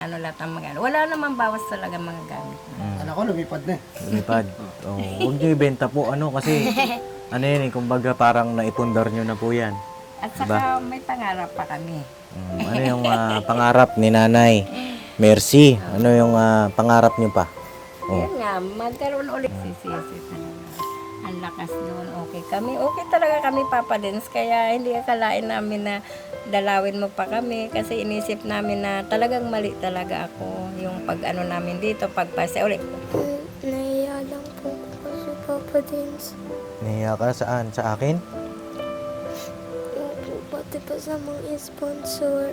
Ano lahat ng mga wala naman bawas talaga mga gamit. Anak ko, lumipad na. Lumipad. Oh, huwag niyo ibenta po kasi ano yan kumbaga parang naipundar niyo na po yan. At saka may pangarap pa kami. Ano yung pangarap ni Nanay Mercy? Ano yung pangarap niyo pa? Yan nga, magkaroon ulit sisisi talaga. Ang lakas doon, okay kami. Okay talaga kami, Papa Dens. Kaya hindi akalain namin na dalawin mo pa kami. Kasi inisip namin na talagang mali talaga ako. Yung pag-ano namin dito, pagpasa ulit. Nahiya lang po ako si Papa Dins. Nahiya ka saan? Sa akin? Yung po, pati pa sa mga sponsor.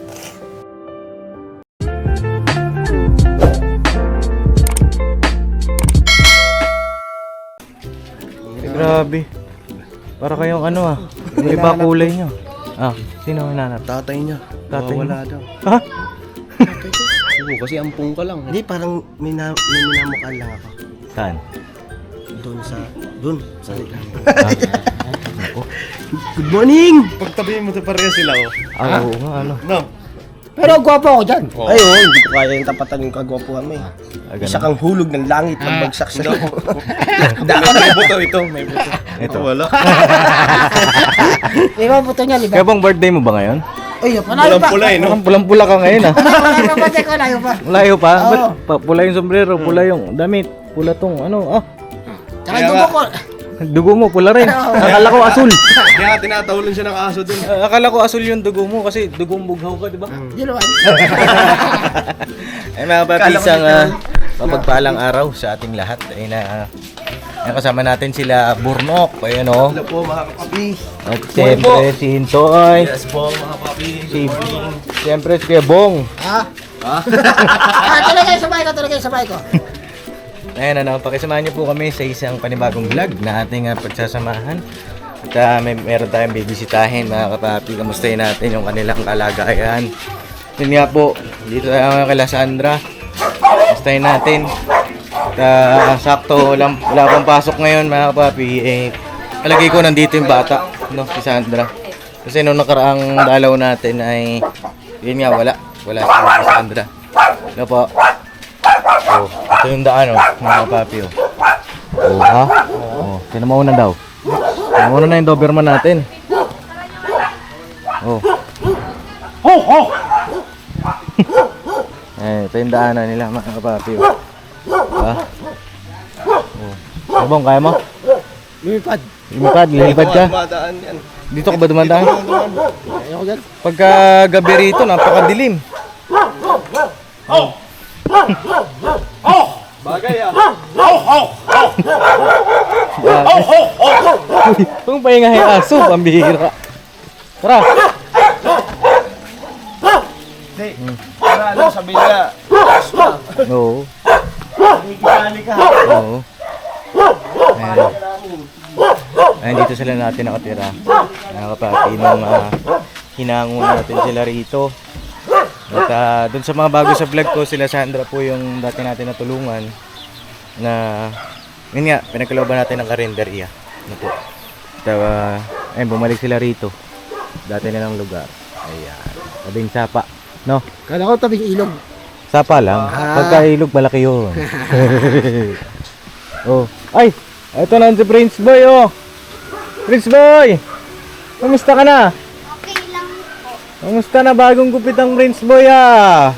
Grabe. Para kayong iba kulay niyo. Sino ang nanap? Tatay niya. Tatay Wala daw. Ha? Oo, kasi ampung ka lang. Hindi, parang may minamukhaan lang ako. Saan? Doon sa likod. Good morning! Pagtabihin mo ito pareha sila, Oo nga, No. Pero gwapo ako dyan. Oh. Ay, hindi ko kaya yung tapatan yung kagwapuhan mo Isa kang hulog ng langit pag bagsak sa iyo. May buto ito, may buto. Ito wala. Di ba buto niya, di ba? Kaya bang birthday mo ba ngayon? Ay, malayo pa. Pula no? Parang pulang-pula ka ngayon Malayo pa, teka, malayo pa. Malayo pa? Ba't pula yung sombrero, pula yung damit, pula tong Tsaka yung dugo ko. dugo mo, pula rin. Akala ko asul. Kaya tinatahulan siya ng aso dun. Akala ko asul yung dugo mo kasi dugong bughaw ka, di ba? Di naman. Ay mga papis, mapagpalang araw sa ating lahat. Ay kasama natin sila Burnok. Ayan Hello po mga kapapi. At siyempre si Hintoy. Yes po mga kapapi. Siyempre si Kuya Bong. Tuloy kayo sabay ko. Ayan pakisamahan niyo po kami sa isang panibagong vlog na ating pagsasamahan. At meron tayong bibisitahin mga kapapi. Kamustahin natin yung kanilang kalagayan. Yun nga po, dito tayo kay Sandra. Kamustahin natin. Sakto, wala pang pasok ngayon mga kapapi. Alagay ko nandito yung bata, si Sandra. Kasi nung nakaraang dalaw natin ay, yun nga, wala si Sandra. Ano po? Ito yung daan mga kapapi. Sinamauna daw. Sinamauna na yung Doberman natin. Ito yung daanan nila mga kapapi. Bong, kaya mo? Lumipad. Lumipad ka? Dumadaan yan. Dito ka ba dumadaan? Ayoko dyan. Pagka gabi rito, napakadilim. Bagay Kung pahingahin aso, pambihira. Tara! Para lang sabi nila. Oo. Ikisali ka. Oo. Ayan, dito sila natin nakatira. Nakapati nung hinangon natin sila rito. At dun sa mga bago sa vlog ko, sila Sandra po yung dati natin natulungan na yun nga, pinagkalooban natin ng karinderya. Ayun, bumalik sila rito. Dati nilang lugar. Ayan. Tabing sapa. No? Kala ko tabing ilog. Sapa lang. Pagka ilog, malaki yun. Ay! Ito na si Prince Boy, Prince Boy! Kamusta ka na? Okay lang po. Kamusta na bagong gupit ang Prince Boy, Grabe.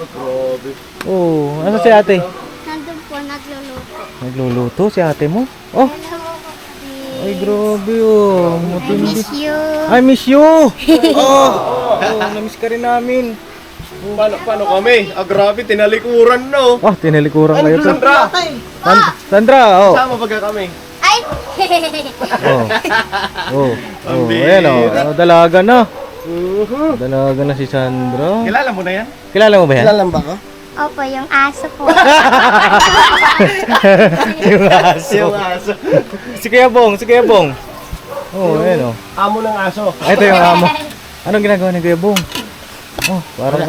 Ano si ate? Nandun po, nagluluto. Nagluluto si ate mo? Hello, Papi. Ay, grabe, I matindi. miss you. I miss you! Namiss ka rin namin. Paano kami? Grabe, tinalikuran no. Tinalikuran kayo to. Sandra! Sandra, Sama baga kami. Ay! Ayan, dalaga na. Dalaga na si Sandra. Kilala mo na yan? Kilala mo ba yan? Kilala ba ko? Opo, yung aso po. Yung aso. Yung aso. Si Kuya Bong. Ayan Amo ng aso. Ito yung amo. Anong ginagawa ni Kuya Bong? Parang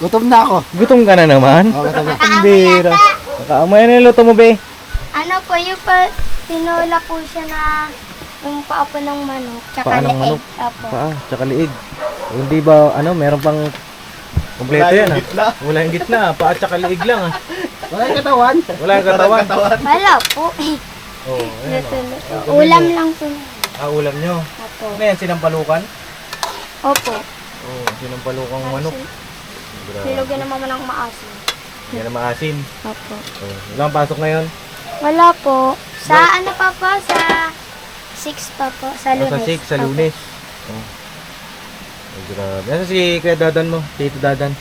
Gutom na ako. gutom ka na naman? Gutom na. Ang bira. Nakaamoy na yung luto mo, be. Ano po, yung tinola po siya na yung paa po ng manok. Tsaka Paa ng leeg. manok? Opo. Tsaka liig. Hindi ba, meron pang Kompleto yan, ah. Gitna. Wala yung gitna, paa at saka liig lang, ah. Wala yung katawan. Wala yung katawan. Wala po. Oo, ayan, oh. Ulam lang po. Ulam nyo. Opo. Ano yan, sinampalukan? Opo. Oo, sinampalukang manok. Grabe. Nilagyan naman ng maasim. Yan na maasim. Opo. Oh. Wala kang pasok ngayon? Wala po. Sa ano pa po? Sa 6 pa po. Sa Oh, lunes. sa 6, sa lunes. Oh. Oh, grabe. Nasa si Kuya Dadan mo? Tito Dadan?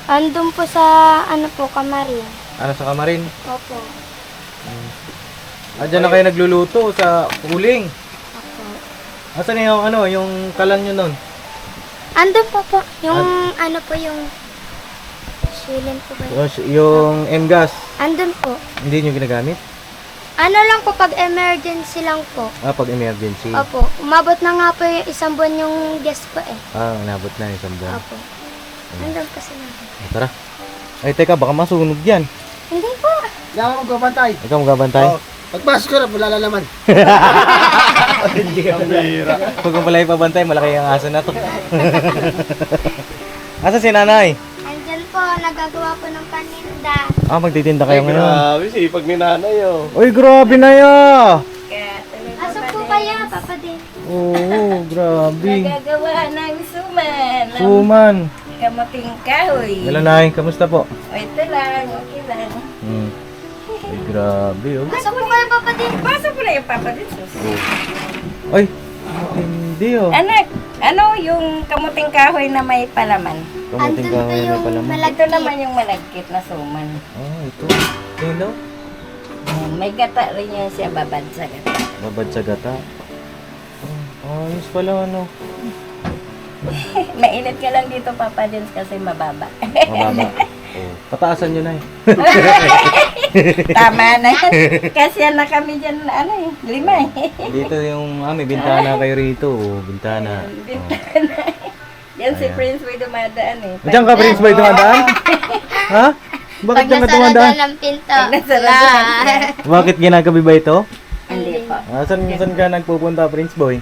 Andun po sa ano po, Kamarin. Ano sa kamarin? Opo. Diyan na kayo nagluluto sa uling. Opo. Asan yung ano, yung kalan nyo nun? Andun po po. Yung ano po yung silent po ba? Yung M-gas, Andun po. hindi nyo ginagamit? Ano lang po pag emergency lang po. Pag emergency. Opo. Umabot na nga po yung isang buwan yung guest ko eh. Nabot na isang buwan. Opo. Andun po sila. Tara. Ay, teka, baka masunog yan. Hindi po. Hindi ako magbabantay. Ikaw magabantay? Oh, pagpasok ko na, wala lalaman. Huwag kang pala ipabantay, malaki ang aso na to. Asa si nanay? Andyan po, nagagawa po ng paninda. Magtitinda kayo ngayon. Grabe, sipag ni nanay, oh. Uy, grabe na ya! Asok po kaya, Papa din. Oo, grabe. Nagagawa ng suman. Suman. Kamuting kahoy. Hello, nay. Kamusta po? O, ito lang, okay lang. Ay, grabe, oh. Asok po kayo, Papa din. Pasok ko na yung Papa din, sus. Ay, hindi, oh. Anak, ano yung kamuting kahoy na may palaman? Kamuting Andun po kahoy na yung pala mo. Ito naman yung malagkit na suman. Ito. Hello? May gata rin yan siya, babad sa gata. Babad sa gata. Ayos pala, ano. Mainit ka lang dito, Papa Dins, kasi mababa. Mababa. Pataasan nyo na eh. Tama na yan. Kasi yan na kami dyan, ano eh, 5 eh. Dito yung, may bintana kayo rito. Bintana. Bintana. Yan si Ayan. Prince Boy dumadaan eh. Diyan ka, Prince Boy, dumadaan? Ha? Bakit diyan ka dumadaan? ng pinto. Pag nasarado. Bakit ginagabi ba ito? Hindi po. Saan ka nagpupunta, Prince Boy?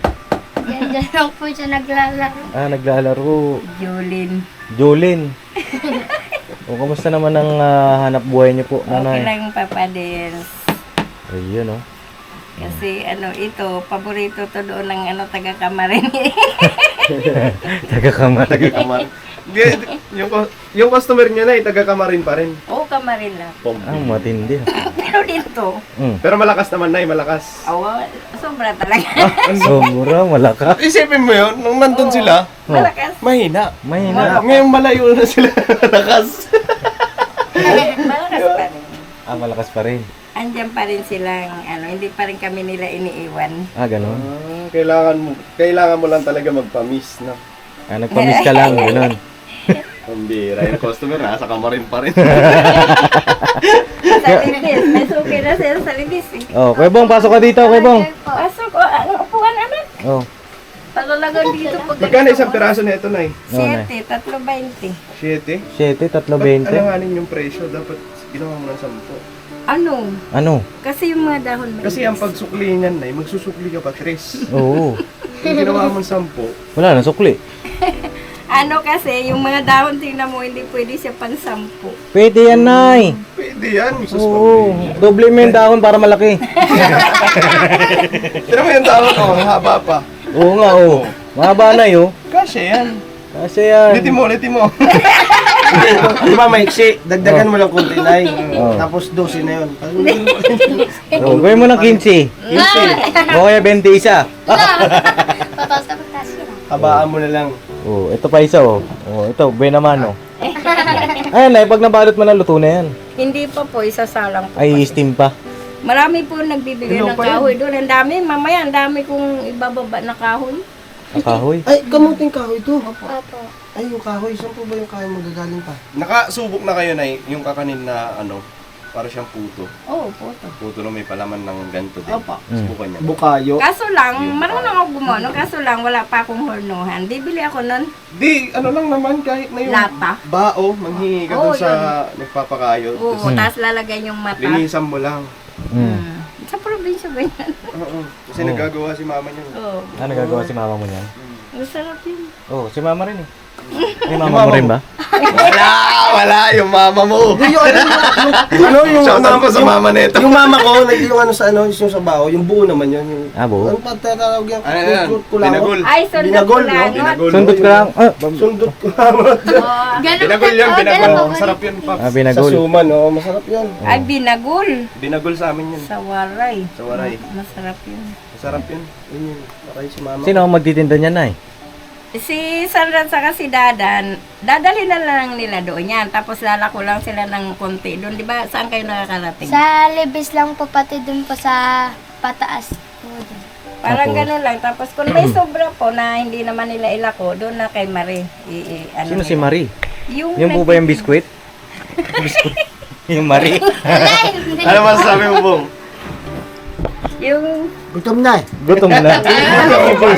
Diyan lang po siya naglalaro. Naglalaro. Julin. Jolin. Kamusta naman ang hanap buhay niyo po, Okay nanay? lang, Papa Dins. Ayun, oh. Kasi ano, ito, paborito to doon ng ano, taga-kamarin. Taga-kamar. Taga-kamar. Yung customer niya na, taga-kamarin pa rin. Oo, kamarin lang. Matindi. Pero dito, Pero malakas naman na, malakas. awa, sobra talaga. Sobra, malakas. Isipin mo yun, nung nandun sila, Malakas. mahina. Mahina. Ngayon malayo na sila, lakas. Malakas pa rin. Malakas pa rin. Andyan pa rin silang, ano, hindi pa rin kami nila iniiwan. Ganun. Kailangan mo lang talaga magpa-miss, no? Nagpamiss ka lang, ganun. Ang bira, yung customer nasa kamarin pa rin. Sa libis, may suki na sila sa libis eh. Kuya Bong, pasok ka dito, Kuya Bong. Pasok, ano, upuan naman. Palalagan dito pag Magkano isang piraso na ito, Nay? 7, 3.20. 7? 7, 3.20. Alanganin yung presyo, dapat ginawa mo ng 10. Ano? Kasi Kasi yung mga dahon may Kasi ang pagsukli niyan, Nay, magsusukli ka pa 3. Oo. Kung ginawa mo 10, Wala na, sukli. Ano kasi, yung mga dahon, tingnan mo, hindi pwede siya pang 10. Pwede yan, Nay. pwede yan. Sus, Oo. pambili. Doble mo yung dahon para malaki. Tira mo yung tawag ko, haba pa. Oo nga, oo. Mahaba na yun. Kasya yan. Kasi yan. Ulitin mo. Di ba maiksi? Dagdagan mo lang konti na Oo. Tapos 12 na yun. Gawin mo ng 15. 15. O kaya 20 isa. Patas na patas yun. Habaan mo na lang. Ito pa isa, oh. Ito, buena mano. Ayan, Nay, pag nabalot mo na, luto na yan. Hindi pa po, isasalang po. Ay, steam pa. Marami po nagbibigay Ano ng pa yan? kahoy doon. Ang dami, mamaya, ang dami kong ibababa na kahoy. Ang kahoy. Ay, kamuting kahoy to. Opo. Ay, yung kahoy. Saan po ba yung kahoy magagaling pa? Nakasubok na kayo, Nay, yung kakanin na ano, para siyang puto. Oo, po to. Puto na may palaman ng ganito din. Opo. Subukan niya. Bukayo. Kaso lang, marunong ako gumawa. No? Kaso lang, wala pa akong hornuhan. Bibili ako nun. Di, ano lang naman, kahit na yung Lata. bao, manghingi ka Oo, dun sa nagpapakayo. Oo, Tapos tapos lalagay yung mata. linisan mo lang. Sa probinsya ba yan? Oo. Kasi Oo. nagagawa si mama niya. Oo. Ano gagawa si mama mo niyan? Masarap yun. Si mama rin eh. May mama mo rin ba? Wala, yung mama mo. Ano yung Shoutout ko sa mama nito. Yung mama ko, yung ano sa ano, yung sa bao, yung buo naman yun. Yung, Buo? Ano pa tatawag yan? Ano yan? Kulangot. Binagol. Ay, sundot Binagol, ko no? lang. Binagol. Sundot ko lang. Sundot kulangot. Binagol yan, binagol. Masarap yun, Paps. Sa Binagol. suman, oh, masarap yun. Ay, binagul. Binagol sa amin yun. Sa waray. Sa waray. Masarap yun. Masarap yun. Yun yung maray si mama. Sino ang magtitinda niyan, Nay? Si Sandra saka si Dadan, dadalhin na lang nila doon yan. Tapos lalako lang sila ng konti doon. Di ba, saan kayo nakakarating? Sa libis lang po pati dun po sa pataas po dun. Parang Tapos? ganun lang. Tapos kung may sobra po na hindi naman nila ilako, doon na kay Marie. Ano Sino nila. si Marie? Yung Yung po ba yung biskwit? Biskwit? Yung Marie? Ano masasabi mo, Bong? Yung Gutom na eh. Gutom na.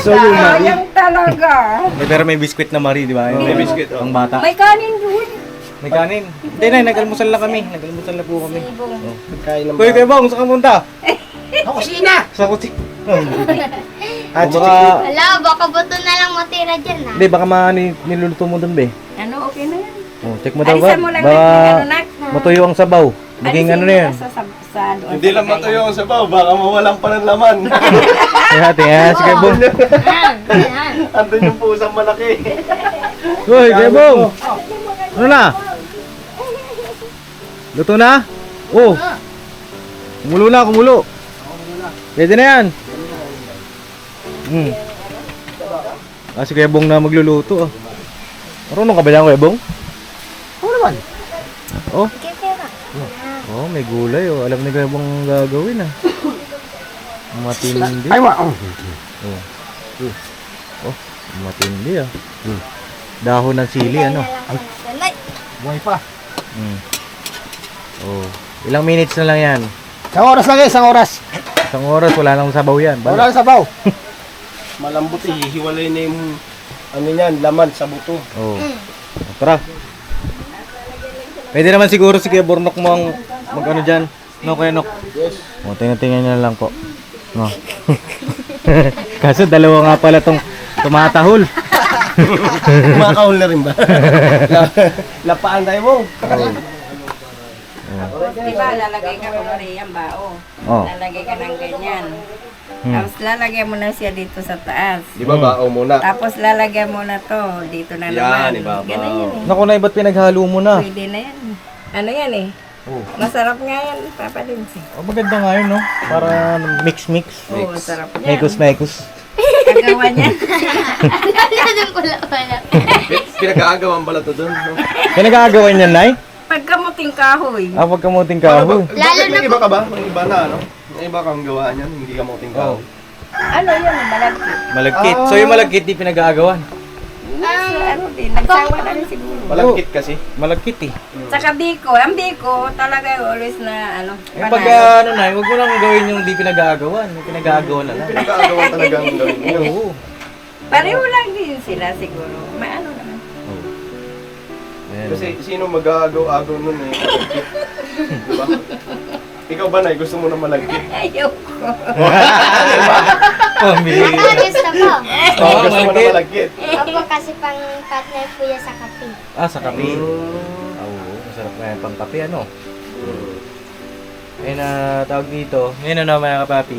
sayang talaga. Pero may biskwit na Marie, di ba? Yung May biskwit, oh. Ang bata. May kanin doon. May kanin. Hindi na, nag-almusal lang kami. Nag-almusal na po kami. Sibong. Kain ng Kuya, Kuya Bong, saan ka punta? Ako kusina! Sa kutsi. At Baka, Wala, baka buto na lang matira dyan hindi, baka niluluto mo dun, be. Ano, okay na yan. Oh, check mo daw ba? Alisan mo lang Baka ng ano, nak. matuyo ang sabaw. Maging Alisin ano mo na yan. Sa doon. Hindi sa lang lagayan. matuyo ang sabaw, baka mawalan pa ng laman. Kaya tingnan, si Kuya Bong. Andun yung pusang malaki. Uy, Kuya Bong. Ano na? Luto na? Oh. Kumulo na, kumulo. Pwede na yan. Si Kuya Bong na magluluto. Ah. Marunong ka ba yan, Kuya Bong? Oo naman. Oh. Oh, may gulay. Oh. Alam ni Kuya Bong ang gagawin. Ah. Matindi. Ay, Oh. Oh, matindi ah. Dahon ng sili, ano? buhay pa. Oh. Ilang minutes na lang yan. Isang oras lang eh, isang oras. Isang oras, wala nang sabaw yan. Wala Balik. ang sabaw. Malambot eh, hihiwalay na yung ano yan, laman sa buto. Oh. Tara. Pwede naman siguro si Kuya Bornok mo ang mag-ano dyan. No, Kuya Nok? Yes. O, tingnan niya lang po. No. Kaso dalawa nga pala tong tumatahol. Kumakahol na rin ba? Lapaan tayo mo. Di ba, lalagay ka pa rin yung bao. Oh. Lalagay ka ng ganyan. Tapos lalagay mo na siya dito sa taas. Di ba bao muna? Tapos lalagay mo na to dito na Yan, naman. ibabaw. Ganun yan eh. Naku na, ba't pinaghalo mo na? Pwede na yan. Ano yan eh. Oh. Masarap nga yan, Papa Lindsay. Oh, maganda nga yun, no? Para mix-mix. Oo, masarap yan. Mekos-mekos. Kagawa niyan. Doon pala. Pinag-aagawan pala to doon. No? Pinag-aagawan niyan, Nay? Pagkamuting kahoy. Pagkamuting kahoy. Bakit may iba ka ba? May iba na, ano? May iba kang gawa niyan, hindi ka mauting ka. Oh. Ano yan, malagkit. Malagkit. So yung malagkit di pinag-aagawan. Ano din, nagsawa na rin siguro. Malagkit kasi. Malagkit eh. Saka biko, ang biko talaga always na ano, Eh pag ano na, huwag mo nang gawin yung di pinag-aagawan. Yung pinag-aagawan na lang. Pinag-aagawan talaga ang gawin niyo. Oo. Pareho lang din sila siguro. May ano naman. Ayan. Kasi sino mag-aagaw-agaw nun eh. Malagkit. Diba? Ikaw ba, Nay? Gusto mo na malagkit? Ayoko. Pamili. Ako gusto po. Oo, Gusto mo na malagkit. malagkit? Opo, kasi pang partner po yan sa kape. Sa kape. Oo, masarap na yung pangkape, ano? Ayun na, tawag dito. Ngayon na mga kapapi.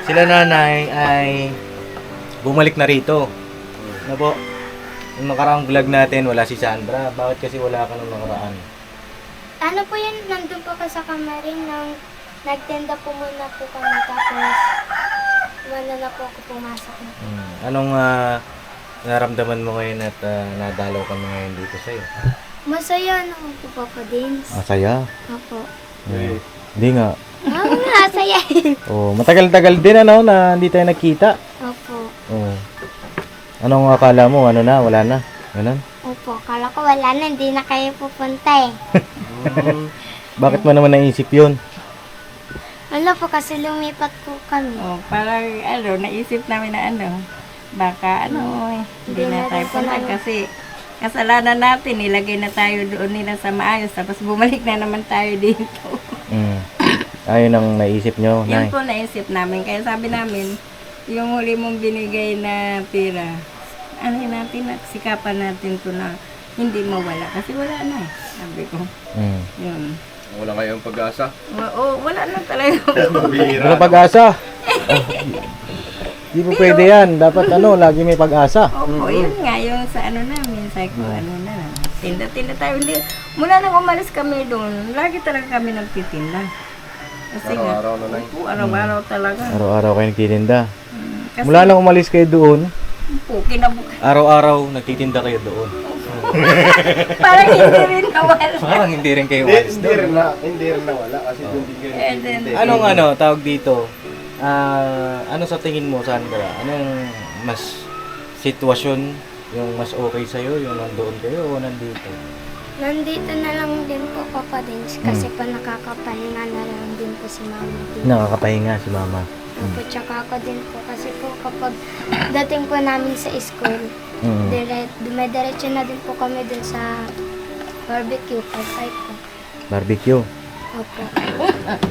Sila nanay ay bumalik na rito. Ano po? Yung nakaraang vlog natin, wala si Sandra. Bakit kasi wala ka nung nakaraan? Ano po yun, nandun po ka sa kamarin nang nagtenda po muna po kami tapos wala na po ako pumasok na. Anong naramdaman mo ngayon at nadalaw kami ngayon dito sa'yo? Masaya naman po Papa Dins. Saya. Opo. Hindi nga. Oo nga, saya. Oh, matagal-tagal din ano na hindi tayo nakita. Opo. Oh. Anong akala mo? Ano na? Wala na? Ganun? Opo, kala ko wala na, hindi na kayo pupunta eh. Bakit mo naman naisip yun? Wala po kasi lumipat po kami. Oh, parang ano, naisip namin na ano, baka ano, hindi na tayo punta kasi kasalanan natin, nilagay na tayo doon nila sa maayos, tapos bumalik na naman tayo dito. Ayun ang naisip nyo, Yan Nay. po naisip namin, kaya sabi namin, yung huli mong binigay na pira, ano natin at sikapan natin to na hindi mawala. Kasi wala na eh. Sabi ko. Mm. Yun. Wala kayong pag-asa. Wala na talaga. Bihira. Wala pag-asa. Di po pwede yan. Dapat lagi may pag-asa. Opo, yun nga, yung sa ano namin, sa ko, ano na, tinda-tinda tayo. Hindi, mula nang umalis kami doon, lagi talaga kami nagtitinda. Kasi nga, Araw-araw na lang. opo, araw-araw talaga. Araw-araw kayo nagtitinda. Kasi, Mula lang umalis kayo doon, po, kinabukas. araw-araw nagtitinda kayo doon. Parang hindi rin nawala. Parang hindi rin kayo Hindi, umalis hindi doon. rin na, hindi rin nawala kasi doon din kayo. And then, Anong tawag dito? Ano sa tingin mo, Sandra? Anong mas sitwasyon yung mas okay sa'yo? Yung nandoon kayo o nandito? Nandito na lang din po, Papa Dins, kasi po nakakapahinga na lang din po si Mama din. Nakakapahinga si Mama. Opo, tsaka ako din po, kasi po kapag dating po namin sa school, dumidiretso na din po kami dun sa barbecue, pag-fight po. Barbecue. Opo.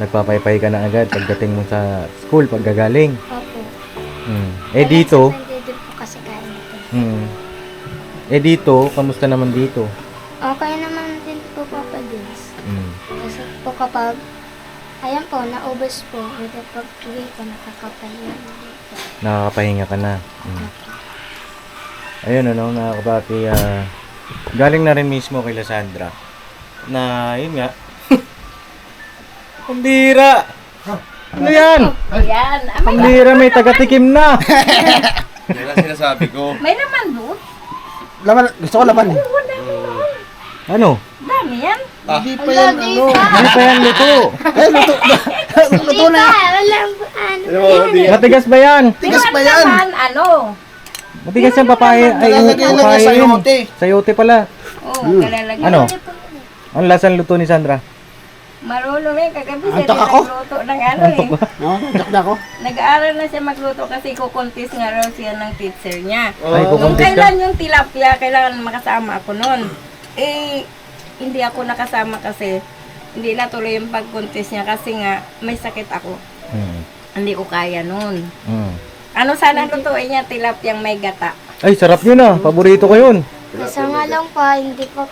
Nagpapaypay ka na agad pagdating mo sa school, paggagaling. Opo. Dito, Nandito po kasi kain ito. dito, kamusta naman dito? Okay naman din po, Papa Dins. Kasi po kapag, ayan po, naubos po, ito pag uwi ko, nakakapahinga na din po. Nakakapahinga ka na. Ayun mga kabaki, galing na rin mismo kay Sandra na yun nga. Pambira! Ano yan? ayan, Pambira, may taga-tikim na! Yan ang sinasabi ko. may naman doon. Laman, gusto ko laman. Ano? Dami yan. Hindi pa yan, ano. Hindi pa yan luto. Luto na. Walang ano. Ano mo, di. Matigas ba yan? Tigas Yung pa ano yan. naman, ano? Matigas yan papaya. Ay, Nalalagay lang yan papaya sa yun. yote. Sayote pala. Oo, kalalagyan. Ano? Ang lasang luto ni Sandra? Marunong na yun. Kagabi siya Antok rin ako. nagluto ng ano eh. No, dakda ko. Nag-aaral na siya magluto kasi kukontis nga raw siya ng teacher niya. Ay, Kung kukontis ka? kailan yung tilapia, kailangan makasama ako nun. Eh, hindi ako nakasama kasi hindi natuloy yung pag-contest niya kasi nga may sakit ako. Hindi ko kaya nun. Ano sana lutuin niya, tilapiyang may gata. Ay, sarap yun Paborito ko yun. Kasi nga lang po, hindi po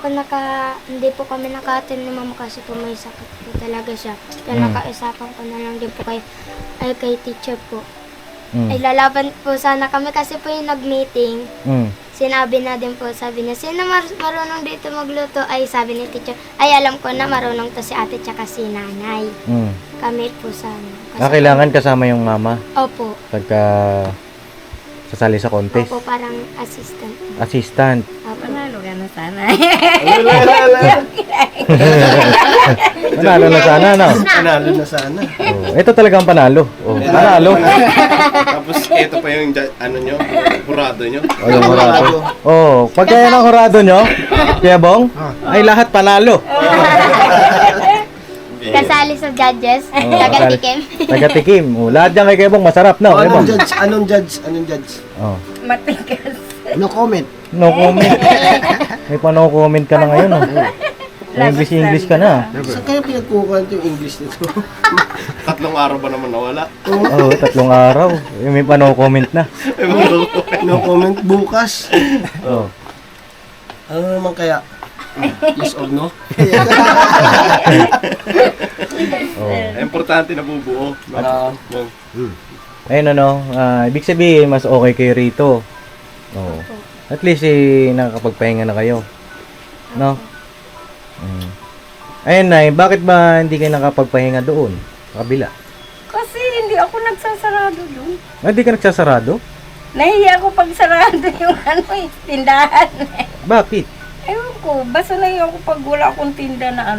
kami naka-attend ni Mama kasi po may sakit po talaga siya. Kaya nakaisapan ko na lang din po kay teacher po. Ay lalaban po sana kami kasi po yung nag-meeting. Sinabi na din po, sabi niya, sino marunong dito magluto? Ay, sabi ni teacher, ay alam ko na marunong to si ate tsaka si nanay. Kami po sana. Kailangan kasama yung mama Opo. pagka sasali sa contest. Opo, parang assistant. Assistant. Opo. Panalo ka na sana. Panalo na sana, no? Panalo na sana. Ito talagang panalo. Panalo. Tapos ito pa yung ano nyo, hurado nyo. Yung horado. Pag kaya ng horado nyo, Kuya Bong, ay lahat panalo. Kasali sa judges, taga-tikim. Taga-tikim. Lahat yan kay Kuya Bong, masarap, no? Kuya Bong? Anong judge? Anong judge? Matigas. No comment. No comment. May pa-no comment ka na ngayon, English ka na. Saan kaya pinagkukuhan yung English nito? 3 araw ba naman nawala? 3 araw. May pa-no comment na. No comment bukas. Oh. Ano naman kaya? Yes or no? Importante na bubuo. Ayun ibig sabihin mas okay kayo rito. At least nakakapagpahinga na kayo. No? Ayun bakit ba hindi kayo nakapagpahinga doon? Sa kabila. Kasi hindi ako nagsasarado doon. Hindi ka nagsasarado? Nahiya ako pag sarado yung tindahan. Bakit? Ewan ko, basta nahiya ako pag wala akong tinda na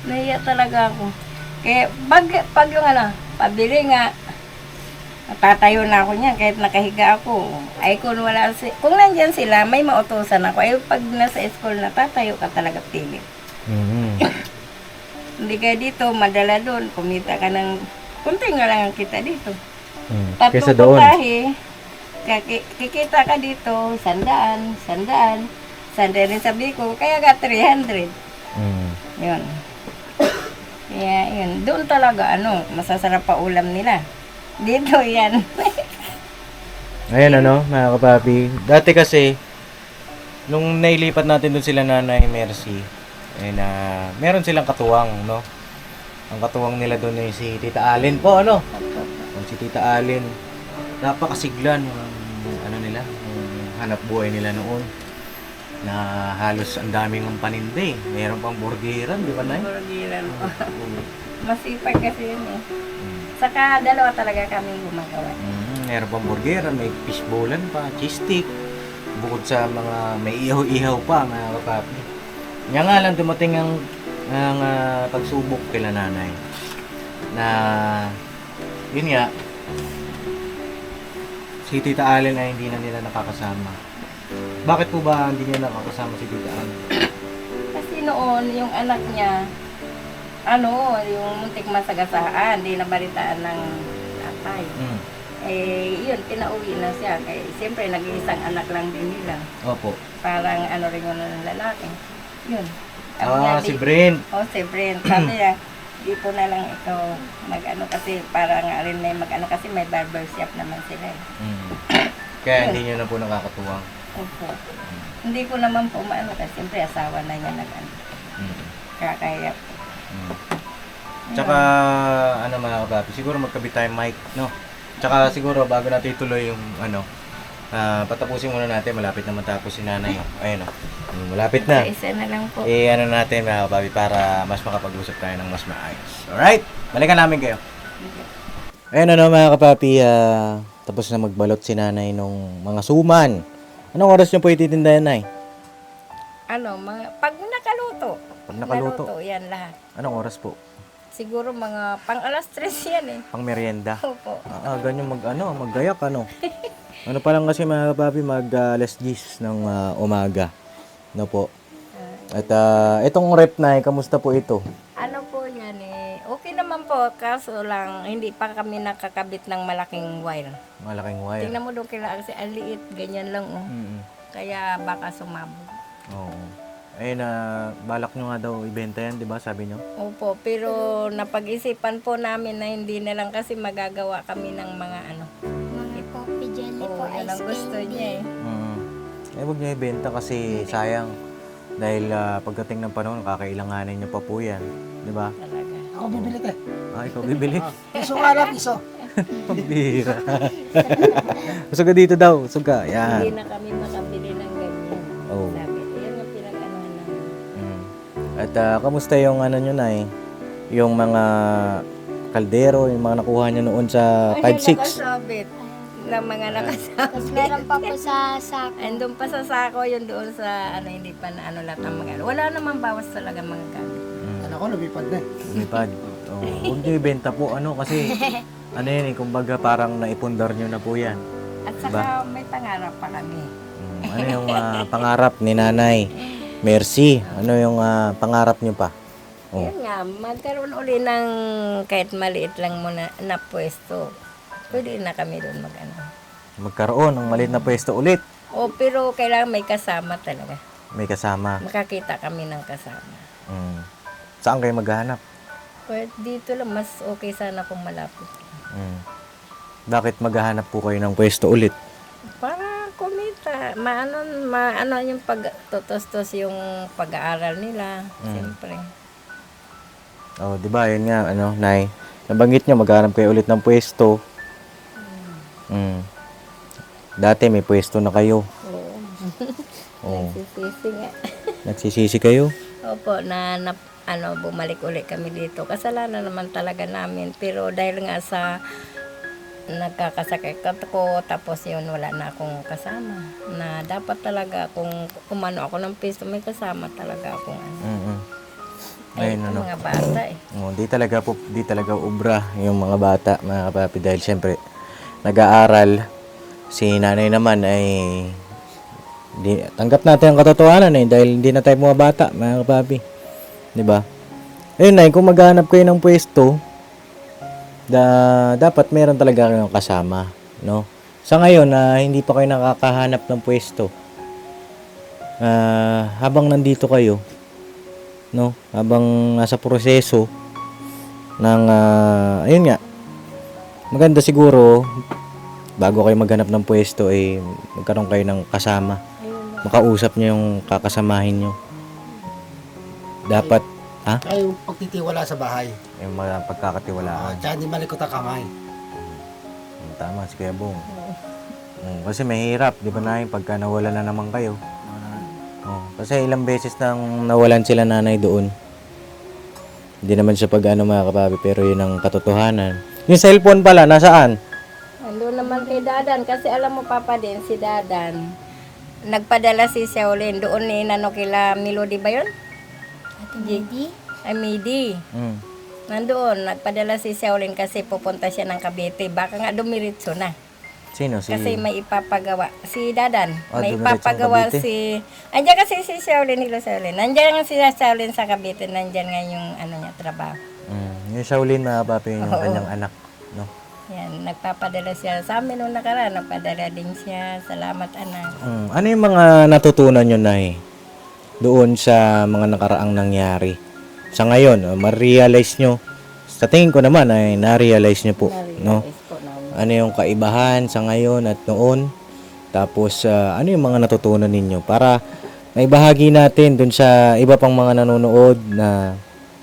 Nahiya talaga ako. Kaya pag yung pabili nga, tatayo na ako niyan kahit nakahiga ako. Ay kung kung nandyan sila, may mautusan ako. Ay pag nasa school na, tatayo ka talaga pilit. Hindi ka dito, madala doon. Kumita ka ng, kunti nga lang ang kita dito. Kesa doon. Kikita ka dito, 100 rin sabi ko, kaya ka 300. Yun. Kaya yun, doon talaga masasarap pa ulam nila. Dito yan. Ayan ano, mga kapapi. Dati kasi, nung nailipat natin dun sila Nanay Mercy, meron silang katuwang, no? Ang katuwang nila dun ay si Tita Allen po, ano? Si Tita Allen, napakasigla ng ano nila, ng hanap buhay nila noon. Na halos ang daming ang paninde. Meron pang burgeran, di ba, Nay? Burgiran po. Masipag kasi yun eh. Saka dalawa talaga kami gumagawa. Meron pang burgeran, may fishbowlan pa, cheese stick. Bukod sa mga may ihaw-ihaw pa, mga kapapi. Nga nga lang dumating ang pagsubok kila Nanay. Na, yun nga, si Tita Allen ay hindi na nila nakakasama. Bakit po ba hindi niya nakakasama si Tita Allen? Kasi noon, yung anak niya, yung muntik masagasaan, di nabalitaan ng tatay. Yun, pinauwi na siya. Kaya siyempre, nag-iisang anak lang din nila. Opo. Parang rin yun ng lalaki. Yun. Si Brent. Si Brent. Sabi niya, di po na lang ikaw mag-ano kasi para nga rin may mag-ano kasi may barber shop naman sila. Kaya hindi niyo na po nakakatuwang. Opo. Hindi ko naman po maano kasi siyempre asawa na niya nag-ano. Kakaya po. Tsaka, mga kapapi, siguro magkabit tayong mic, no? Tsaka siguro bago natin ituloy yung patapusin muna natin, malapit na matapos si Nanay. Ayun o, malapit na. Isa na lang po. Natin mga kapapi para mas makapag-usap tayo ng mas maayos. Alright? Balikan namin kayo. Ayun mga kapapi, tapos na magbalot si Nanay nung mga suman. Anong oras niyo po ititinda yan, Nay? Pag nakaluto. Pag nakaluto? Naluto, yan lahat. Anong oras po? Siguro mga pang alas 3 yan eh. Pang merienda? Opo. Ganyan maggayak, ano? Ano pa lang kasi mga kapapi, alas 10 ng umaga. No po. At itong rep na, kamusta po ito? Ano po yan eh. Okay naman po, kaso lang hindi pa kami nakakabit ng malaking wire. Malaking wire. Tingnan mo doon kila kasi ang liit, ganyan lang oh. Kaya baka sumabog. Oo. Balak nyo nga daw ibenta yan, di ba? Sabi nyo? Opo, pero napag-isipan po namin na hindi na lang kasi magagawa kami ng mga Mga coffee jelly po, yan ang ice gusto candy. niya eh. Huwag nyo ibenta kasi sayang. Dahil pagdating ng panahon, kakailanganin nyo pa po yan. Di ba? Talaga. Ako bibili ka. Ikaw bibili. Piso nga lang, piso. Pambira. Usog ka dito daw. Usog ka. Yan. Hindi na kami makabili ng ganyan. Oo. Sabi, yan ang pinag-anuhan namin. At kamusta yung nyo na yung mga kaldero, yung mga nakuha nyo noon sa 5-6? Nakasabit. Ng mga nakasabit. Tapos meron pa po sa sako. Andun pa sa sako, yun doon sa hindi pa na lahat ng mga wala namang bawas talaga mga gamit. Ano ko, lumipad na. Lumipad. Huwag nyo ibenta po, kasi yan kumbaga parang naipundar nyo na po yan. At saka may pangarap pa kami. Ano yung pangarap ni Nanay Mercy? Ano yung pangarap nyo pa? Yun nga, magkaroon uli ng kahit maliit lang muna na pwesto. Pwede na kami doon Magkaroon ng maliit na pwesto ulit. pero kailangan may kasama talaga. May kasama. Makakita kami ng kasama. Saan kayo maghahanap? But dito lang, mas okay sana kung malapit. Bakit maghahanap po kayo ng pwesto ulit? Para kumita, maano yung pagtutos yung pag-aaral nila, siyempre. Di ba? Yun nga, Nay. Nabanggit nyo, maghahanap kayo ulit ng pwesto. Dati may pwesto na kayo. Oo. Nagsisisi nga. Nagsisisi kayo? Opo, bumalik ulit kami dito. Kasalanan naman talaga namin. Pero dahil nga sa nagkakasakit ko, tapos yun, wala na akong kasama. Na dapat talaga, kung umano ako ng piso, may kasama talaga akong Ayun, mga bata eh. Di talaga ubra yung mga bata, mga kapapi. Dahil syempre, nag-aaral. Si Nanay naman ay tanggap natin ang katotohanan dahil hindi na tayo mga bata, mga kapapi. Di ba? Ayun, Nay, kung maghanap kayo ng pwesto, dapat meron talaga kayong kasama, no? Sa ngayon na hindi pa kayo nakakahanap ng pwesto, habang nandito kayo, no? Habang nasa proseso ng ayun nga, maganda siguro bago kayo maghanap ng pwesto, magkaroon kayo ng kasama. Makausap nyo yung kakasamahin nyo. Dapat, Kaya yung pagtitiwala sa bahay. yung mga pagkakatiwalaan. Tsaka hindi malikot ang kamay. Tama, si Kuya Bong. Kasi mahirap, di ba na pagka nawala na naman kayo. Kasi ilang beses nang nawalan sila nanay doon. Hindi naman siya pag mga kapapi, pero yun ang katotohanan. Yung cellphone pala, nasaan? Andun naman kay Dadan kasi alam mo Papa din si Dadan. Nagpadala si Shaolin doon ni Nano kila Melody ba yun? Hindi. Ay Midi. Nandoon, nagpadala si Shaolin kasi pupunta siya ng Cavite. Baka nga dumiritso na. Sino? Si... Kasi may ipapagawa. Si Dadan. May dumiretso ng ipapagawa Cavite. si... Andiyan kasi si Shaolin, Hilo Shaolin. Nandiyan nga si Shaolin sa Cavite. Nandiyan nga yung niya, trabaho. Yung Shaolin, mga kapapi, yung Oo. kanyang anak. No? Yan, nagpapadala siya sa amin noong nakaraan. Nagpadala din siya. Salamat anak. Ano yung mga natutunan nyo na doon sa mga nakaraang nangyari? Sa ngayon, ma-realize nyo. Sa tingin ko naman ay na-realize nyo po. No? Narinig ko namin. Ano yung kaibahan sa ngayon at noon? Tapos, ano yung mga natutunan ninyo? Para maibahagi natin dun sa iba pang mga nanonood na,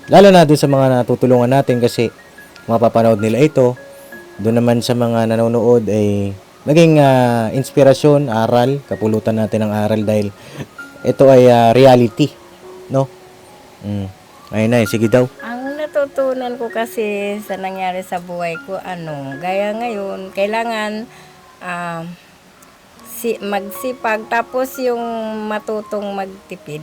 lalo na dun sa mga natutulungan natin kasi mapapanood nila ito. Doon naman sa mga nanonood ay naging inspirasyon, aral, kapulutan natin ng aral dahil ito ay reality. No? Ayun na, sige daw. Ang natutunan ko kasi sa nangyari sa buhay ko, gaya ngayon, kailangan magsipag, tapos yung matutong magtipid.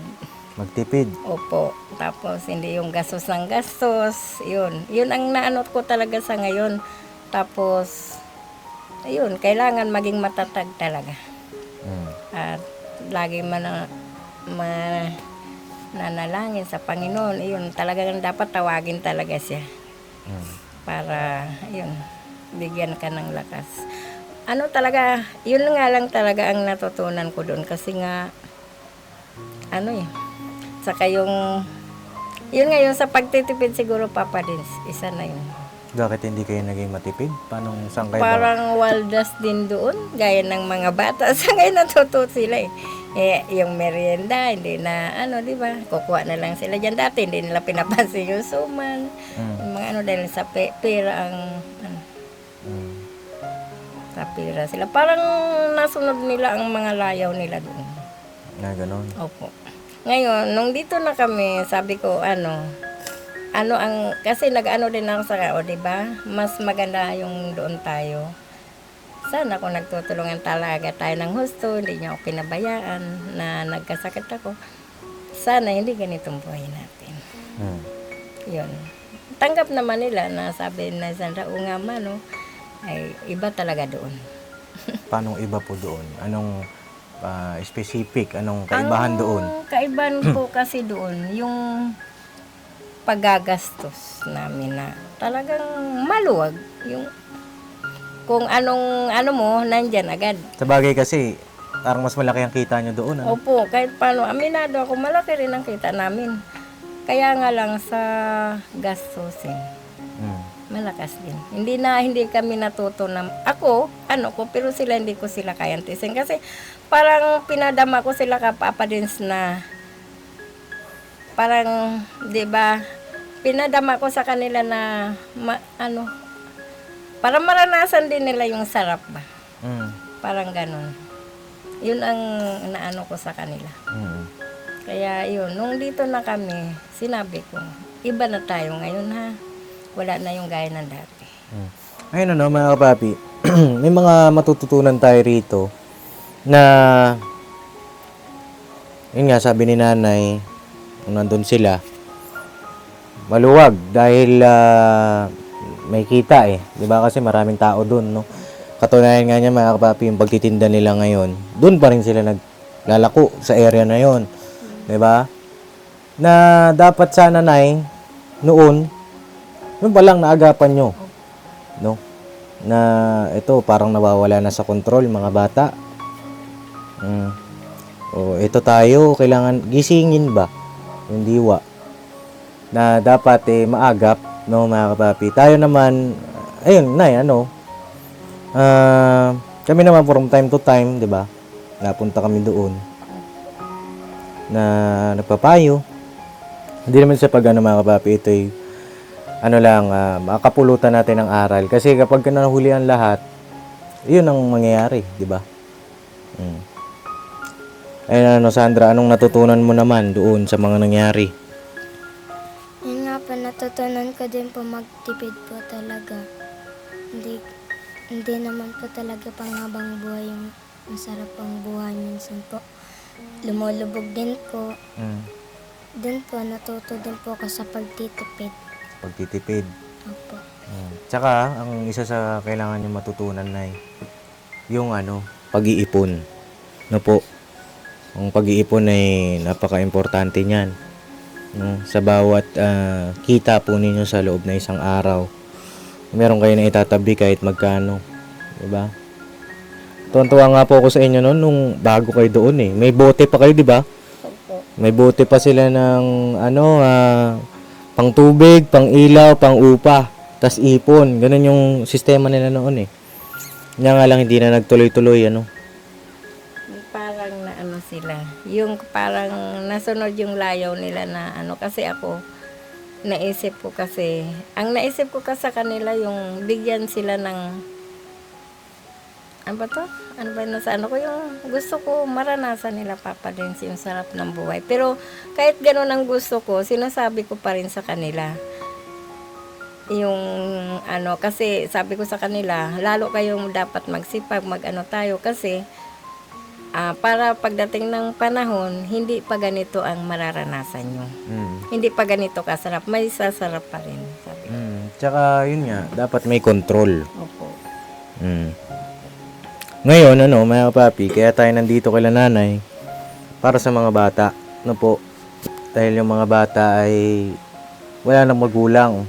Magtipid. Opo. Tapos hindi yung gastos ng gastos. Yun. Yun ang naanot ko talaga sa ngayon. Tapos, ayun, kailangan maging matatag talaga. At lagi nanalangin sa Panginoon. Ayun, talagang dapat tawagin talaga siya. Para, ayun, bigyan ka ng lakas. Talaga, yun nga lang talaga ang natutunan ko doon. Kasi nga, saka yung, yun nga yung sa pagtitipid siguro, Papa din, isa na yun. Bakit hindi kayo naging matipid? Paano, saan kayo ba? Parang waldas din doon, gaya ng mga bata. Sa ngayon natuto sila yung merienda, hindi na, di ba? Kukuha na lang sila dyan. Dati hindi nila pinapansin yung suman. Yung mga dahil sa pera ang, sa pera sila. Parang nasunod nila ang mga layaw nila doon. Na ganon. Opo. Ngayon, nung dito na kami, sabi ko, kasi nag-ano din ako sa di ba? Mas maganda yung doon tayo. Sana kung nagtutulungan talaga tayo ng husto, hindi niya ako pinabayaan na nagkasakit ako. Sana hindi ganitong buhay natin. Yun. Tanggap naman nila na sabi na Sandra, nga man, ay iba talaga doon. Paano iba po doon? Anong specific? Anong kaibahan doon? Ang kaibahan po kasi doon, yung paggagastos namin na talagang maluwag. Yung kung anong mo, nandyan agad. Sa bagay kasi, parang mas malaki ang kita nyo doon. Ano? Opo, kahit paano, aminado ako, malaki rin ang kita namin. Kaya nga lang sa gastusin, malakas din. Hindi kami natuto na, ako, pero sila hindi ko sila kayantisin. Kasi parang pinadama ko sila kapapadins na, parang, di ba, pinadama ko sa kanila na, para maranasan din nila yung sarap ba. Parang ganun. Yun ang naano ko sa kanila. Kaya yun, nung dito na kami, sinabi ko, iba na tayo ngayon ha. Wala na yung gaya ng dati. Ayun mga kapapi, may mga matututunan tayo rito na, yun nga sabi ni nanay, kung nandun sila, maluwag dahil may kita di ba kasi maraming tao doon, no? Katunayan nga niya mga kapapi, yung pagtitinda nila ngayon, doon pa rin sila naglalako sa area na yon, di ba? Na dapat sana noon pa lang naagapan nyo, no? Na ito parang nawawala na sa control mga bata. Ito tayo, kailangan gisingin ba yung diwa na dapat maagap, no mga kapapi. Tayo naman, ayun Kami naman from time to time, 'di ba? Napunta kami doon na nagpapayo. Hindi naman sa pag mga kapapi, ito'y makapulutan natin ng aral. Kasi kapag nahuli ang lahat, yun ang mangyayari, di ba? Ayun, Sandra, anong natutunan mo naman doon sa mga nangyari? Yun nga po, natutunan ko din po magtipid po talaga. Hindi naman po talaga panghabang buhay yung masarap ang buhay. Minsan po, lumulubog din po. Din po, natuto din po ako sa pagtitipid. Pagtitipid. Opo. Tsaka, ang isa sa kailangan nyo matutunan na yung pag-iipon. No po? Ang pag-iipon ay napaka-importante niyan. No? Sa bawat kita po ninyo sa loob na isang araw, meron kayo na itatabi kahit magkano. Diba? Tuwan-tuwa nga po ako sa inyo noon nung bago kayo doon eh. May bote pa kayo, di ba? May bote pa sila ng pang tubig, pang ilaw, pang upa, tas ipon. Ganun yung sistema nila noon eh. Kaya nga lang hindi na nagtuloy-tuloy Parang na sila. Yung parang nasunod yung layaw nila na kasi ako naisip ko kasi sa kanila yung bigyan sila ng ano ba nasa ko yung gusto ko maranasan nila Papa Dins yung sarap ng buhay. Pero kahit gano'n ang gusto ko, sinasabi ko pa rin sa kanila. Yung kasi sabi ko sa kanila, lalo kayong dapat magsipag, tayo kasi para pagdating ng panahon, hindi pa ganito ang mararanasan nyo. Hindi pa ganito kasarap, may sasarap pa rin. Sabi ko. Tsaka yun nga, dapat may control. Opo. Ngayon, mga papi, kaya tayo nandito kay nanay para sa mga bata. No po? Dahil yung mga bata ay wala nang magulang.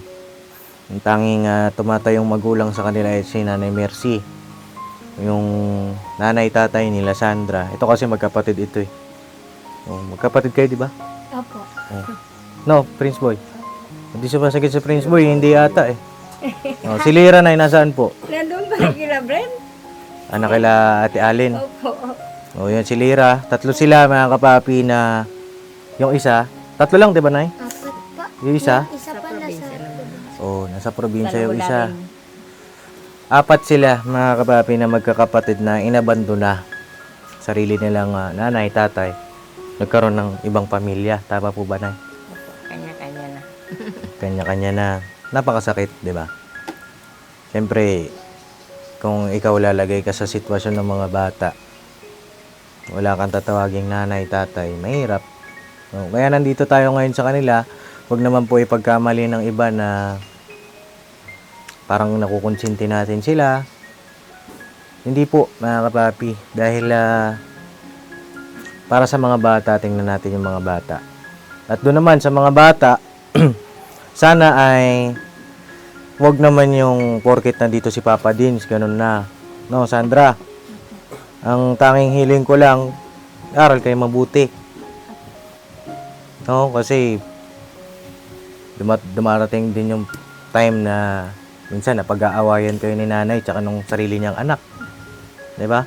Ang tanging tumatayong magulang sa kanila ay si Nanay Mercy. Yung nanay tatay nila Sandra. Ito kasi magkapatid ito eh. Magkapatid kayo, di ba? Opo. No, Prince Boy. Hindi sumasakit sa Prince Boy, hindi ata eh. Si Lira na nasaan po? Nandun ba kila Brent? Anak kila Ate Alin. Opo. Yan si Lira. Tatlo sila mga kapapi na yung isa. Tatlo lang, di ba, Nay? Apat pa. Yung isa? Isa pa nasa Nasa probinsya yung Wala isa. rin. Apat sila mga kapapi na magkakapatid na inabandona. Sarili nilang nanay, tatay. Nagkaroon ng ibang pamilya. Tama po ba, Nay? Opo. Kanya-kanya na. Kanya-kanya na. Napakasakit, di ba? Siyempre, kung ikaw lalagay ka sa sitwasyon ng mga bata, wala kang tatawaging nanay, tatay, mahirap. Kaya nandito tayo ngayon sa kanila. Huwag naman po ipagkamali ng iba na parang nakukonsinti natin sila. Hindi po, mga kapapi. Dahil para sa mga bata, tingnan natin yung mga bata. At doon naman sa mga bata, sana ay wag naman yung porket na dito si Papa Dins, ganun na. No, Sandra? Ang tanging hiling ko lang, aral kayo mabuti. No, kasi dumarating din yung time na minsan napag-aawayan kayo ni nanay tsaka nung sarili niyang anak. 'Di ba?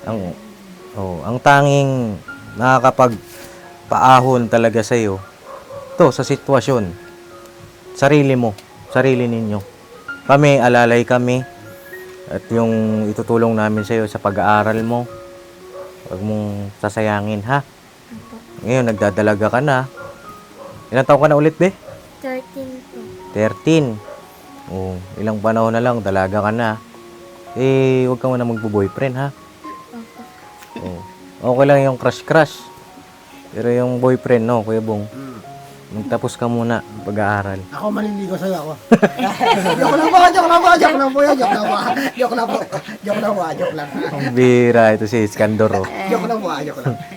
Ang tanging nakakapagpaahon talaga sa iyo to sa sitwasyon. Sarili mo, sarili ninyo. Kami, alalay kami. At yung itutulong namin sa iyo sa pag-aaral mo, huwag mong sasayangin, ha? Ngayon, nagdadalaga ka na. Ilang taon ka na ulit, be? 13 po. 13. Ilang panahon na lang, dalaga ka na. Huwag ka muna magbo-boyfriend, ha? Okay lang yung crush-crush. Pero yung boyfriend, no, Kuya Bong, magtapos ka muna pag-aaral. Ako maliligo sa'yo ako. Joke lang. Ang bira, ito si Iskandor, oh. Joke lang.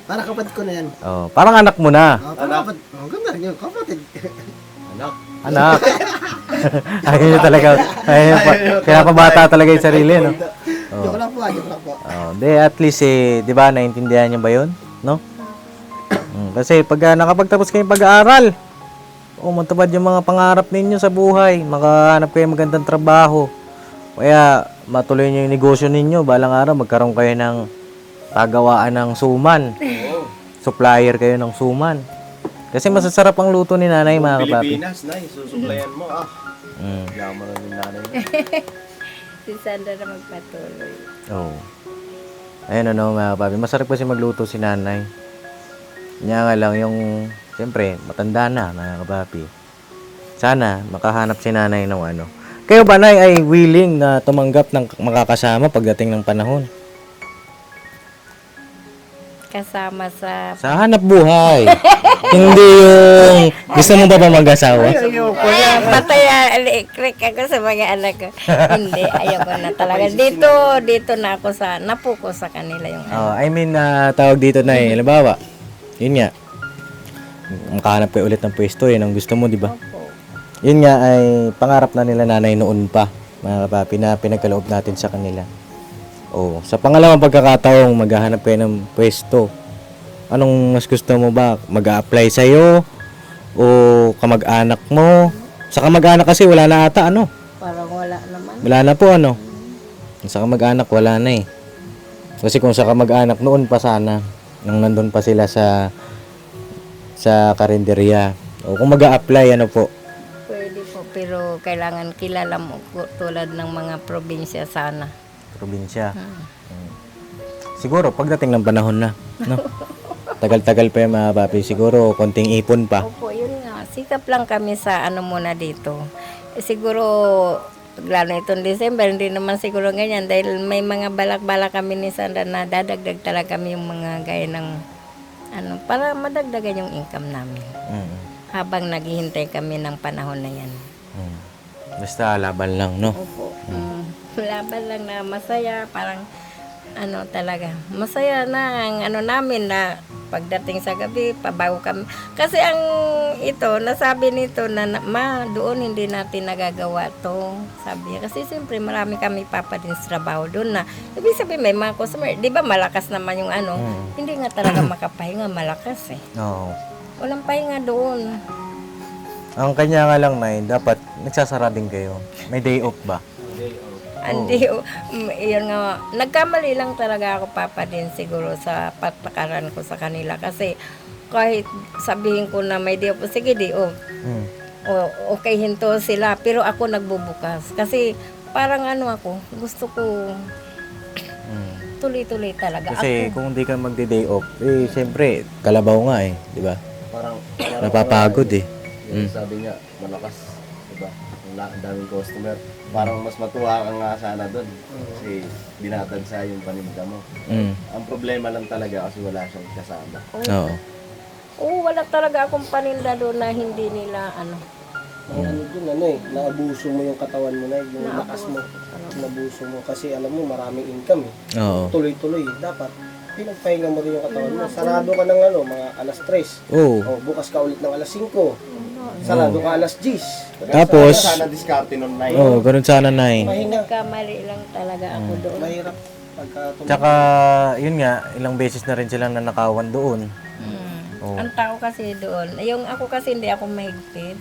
Para kapatid ko na yan. Parang anak mo na. Kapatid. Ganda rin yun, kapatid. Anak. Ayaw niya talaga. Kaya pabata talaga yung sarili, no? Joke lang po. At least, di ba, naintindihan niyo ba yun? No? Kasi pag nakapagtapos kayong pag-aaral, matupad yung mga pangarap ninyo sa buhay, makahanap kayo magandang trabaho. Kaya, matuloy niyo yung negosyo ninyo. Balang araw, magkaroon kayo ng pagawaan ng suman. Supplier kayo ng suman. Kasi masasarap ang luto ni nanay, mga kapapi. Pilipinas, Nay. Susuplayan mo. Mm. Yaman na din nanay mo. Si Sandra na magpatuloy. Oo. Ayun ano, mga kapapi. Masarap kasi magluto si nanay. Kanya nga lang yung, siyempre, matanda na, mga kapapi. Sana, makahanap si nanay ng ano. Kayo ba, Nay, ay willing na tumanggap ng makakasama pagdating ng panahon? Kasama sa... Sa hanap buhay. Hindi yung gusto mo ba mag-asawa? Patay electric ako sa mga anak ko. Hindi, ayoko na talaga. Dito na ako sa... Napuko sa kanila yung ano. I mean, tawag dito na eh. Halimbawa, yun nga. Makahanap kayo ulit ng pwesto, yun ang gusto mo, di ba? Opo. Yun nga ay pangarap na nila nanay noon pa, mga kapapi, na pinagkaloob natin sa kanila. Oh, sa pangalawang pagkakataong maghahanap kayo ng pwesto, anong mas gusto mo ba? Mag-a-apply sa'yo? O kamag-anak mo? Sa kamag-anak kasi wala na ata, ano? Parang wala naman. Wala na po, ano? Sa kamag-anak wala na eh. Kasi kung sa kamag-anak noon pa sana, nung nandun pa sila sa karinderya. O kung mag-a-apply, ano po? Pwede po, pero kailangan kilala mo ko tulad ng mga probinsya sana. Probinsya. Siguro pagdating ng panahon na, no? Tagal-tagal pa yung mga papi. Siguro konting ipon pa. Opo, yun nga. Sikap lang kami sa ano muna dito. Siguro, lalo itong December, hindi naman siguro ganyan dahil may mga balak-balak kami ni Sandra na dadagdag talaga kami yung mga gaya ng ano, para madagdagan yung income namin. Mm. Habang naghihintay kami ng panahon na yan. Mm. Basta laban lang, no? Opo. Laban lang na masaya, parang ano talaga. Masaya na ang ano namin na pagdating sa gabi, pabago kami. Kasi ang ito, nasabi nito na, ma, doon hindi natin nagagawa to. Sabi niya. Kasi siyempre marami kami papadin sa trabaho doon na. Ibig sabihin may mga customer. Di ba malakas naman yung ano? Hindi nga talaga makapahinga, malakas eh. Oo. Walang pahinga doon. Ang kanya nga lang, Nay, dapat nagsasara din kayo. May day off ba? Hindi, yun nga, nagkamali lang talaga ako papa din siguro sa patakaran ko sa kanila kasi kahit sabihin ko na may day off, sige day off, Mm. okay hinto sila, pero ako nagbubukas kasi parang ano ako, gusto ko Mm. tuloy-tuloy talaga Kasi ako. kung hindi ka magde-day off, eh, siyempre, kalabaw nga eh, di ba? Parang Napapagod eh. yung sabi niya, malakas. Diba? Ang daming customer. Parang mas matuwa ka nga sana doon. Kasi dinatagsa yung paninda mo. Mm. Ang problema lang talaga kasi wala siyang kasama. Oo. Oo, wala talaga akong paninda doon na hindi nila ano. Ang ano dun, ano eh, naabuso mo yung katawan mo na, yung lakas mo. Naabuso mo kasi alam mo maraming income eh. Oo. Tuloy-tuloy, dapat pinagpahinga mo rin yung katawan mo. Sarado ka ng ano, mga alas 3. Oo. O, bukas ka ulit ng alas 5. Sarado ka alas 10. Tapos, Sana diskarte nun na oh, ganun sana, Nay. Pahinga. Nagkamali lang talaga ako doon. Mahirap pagka Tsaka, yun nga, ilang beses na rin silang nanakawan doon. Oo. Ang tao kasi doon, yung ako kasi hindi ako mahigpit.